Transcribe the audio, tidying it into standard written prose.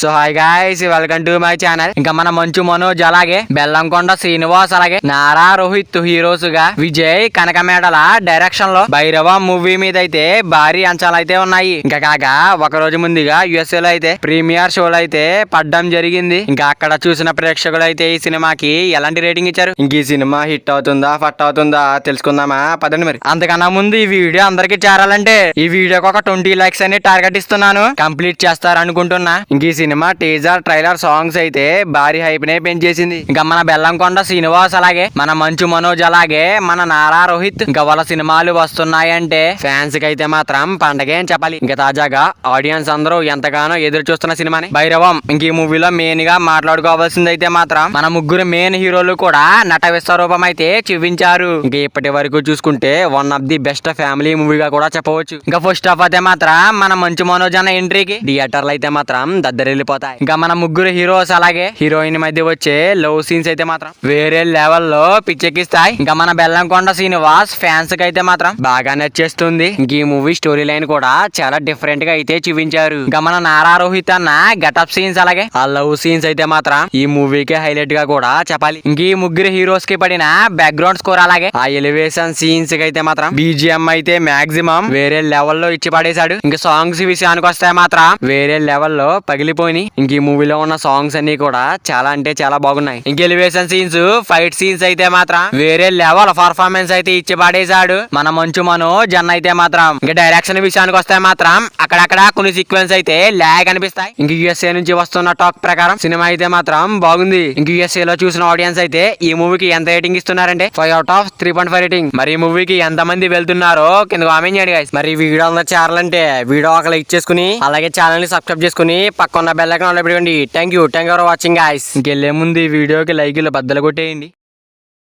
So hi guys, welcome to my channel. ఇంకా మన మంచు మనోజ్, అలాగే బెల్లంకొండ శ్రీనివాస్, అలాగే నారా రోహిత్ హీరోస్ గా విజయ్ కనకమేడల డైరెక్షన్ లో భైరవ మూవీ మీద అయితే భారీ అంచనాలు అయితే ఉన్నాయి. ఇంకా కాగా ఒక రోజు ముందుగా యుఎస్ఏ లో అయితే ప్రీమియర్ షోలు అయితే పడ్డం జరిగింది. ఇంకా అక్కడ చూసిన ప్రేక్షకులు అయితే ఈ సినిమాకి ఎలాంటి రేటింగ్ ఇచ్చారు, ఇంక ఈ సినిమా హిట్ అవుతుందా ఫట్ అవుతుందా తెలుసుకుందామా పదండి. మరి అంతకన్నా ముందు ఈ వీడియో అందరికి చేరాలంటే ఈ వీడియోకి ఒక 20 లైక్స్ అని టార్గెట్ ఇస్తున్నాను. కంప్లీట్ చేస్తారు అనుకుంటున్నా. ఇంక ఈ సినిమా టీజర్ ట్రైలర్ సాంగ్స్ అయితే భారీ హైప్ నే పెంచేసింది. ఇంకా మన బెల్లంకొండ శ్రీనివాస్, అలాగే మన మంచు మనోజ్, అలాగే మన నారా రోహిత్ ఇంకా వాళ్ళ సినిమాలు వస్తున్నాయంటే ఫ్యాన్స్ కి అయితే మాత్రం పండగే అని చెప్పాలి. ఇంకా తాజాగా ఆడియన్స్ అందరూ ఎంతగానో ఎదురు చూస్తున్న సినిమాని భైరవం. ఇంక ఈ మూవీలో మెయిన్ గా మాట్లాడుకోవాల్సింది అయితే మాత్రం మన ముగ్గురు మెయిన్ హీరోలు కూడా నట విశ్వరూపం అయితే చూపించారు. ఇంకా ఇప్పటి వరకు చూసుకుంటే one of the best family మూవీగా కూడా చెప్పవచ్చు. ఇంకా ఫస్ట్ ఆఫ్ అయితే మాత్రం మన మంచు మనోజ్ అన్న ఎంట్రీకి థియేటర్లు అయితే మాత్రం దద్దరిల్లిపోతాయి. ఇంకా మన ముగ్గురు హీరోస్ అలాగే హీరోయిన్ మధ్య వచ్చే లవ్ సీన్స్ అయితే మాత్రం వేరే లెవెల్లో పిచ్చెక్కిస్తాయి. ఇంకా మన బెల్లంకొండ శ్రీనివాస్ ఫ్యాన్స్ కి అయితే మాత్రం బాగా నచ్చేస్తుంది. ఇంక ఈ మూవీ స్టోరీ లైన్ కూడా చాలా డిఫరెంట్ గా అయితే చూపించారు. ఇంకా మన నారా రోహిత్ అన్న గెటప్ సీన్స్ అలాగే ఆ లవ్ సీన్స్ అయితే మాత్రం ఈ మూవీకి హైలైట్ గా కూడా చెప్పాలి. ఇంక ఈ ముగ్గురు హీరోస్ కి పడిన బ్యాక్గ్రౌండ్ స్కోర్ అలాగే ఆ ఎలివేషన్ సీన్స్ కి అయితే మాత్రం బీజిఎం అయితే మాక్సిమం వేరే లెవెల్లో ఇచ్చి పడేశాడు. ఇంకా సాంగ్స్ విషయానికి వస్తే మాత్రం వేరే లెవెల్లో పగిలిపోయి ఇంక ఈ మూవీలో ఉన్న సాంగ్స్ అన్ని కూడా చాలా అంటే చాలా బాగున్నాయి. ఇంక ఎలివేషన్ సీన్స్ ఫైట్ సీన్స్ అయితే మాత్రం వేరే లెవెల్ పర్ఫార్మెన్స్ అయితే ఇచ్చి పడేశాడు మన మంచు మనోజ్ అన్న అయితే మాత్రం. ఇంకా డైరెక్షన్ విషయానికి వస్తే మాత్రం అక్కడక్కడ కొన్ని సీక్వెన్స్ అయితే ల్యాగ్ అనిపిస్తాయి. ఇంక యుఎస్ఏ నుంచి వస్తున్న టాక్ ప్రకారం సినిమా అయితే మాత్రం బాగుంది. ఇంక యుఎస్ఏ లో చూసిన ఆడియన్స్ అయితే ఈ మూవీకి ఎంత రేటింగ్ ఇస్తున్నారంటే 5/3.5 రేటింగ్. మరి ఈ మూవీకి ఎంత మంది వెళ్తున్నారో కింద కామెంట్ చేయండి గైస్. మరి వీడియో అందరూ చేరాలంటే వీడియో ఒక లైక్ చేసుకుని అలాగే ఛానల్ ని సబ్స్క్రైబ్ చేసుకుని పక్కన బెల్ ఐకాన్ పెట్టుకోండి. Thank you for watching guys. ఇంకెళ్లే ముందు ఈ వీడియోకి లైక్ బద్దలు కొట్టేయండి.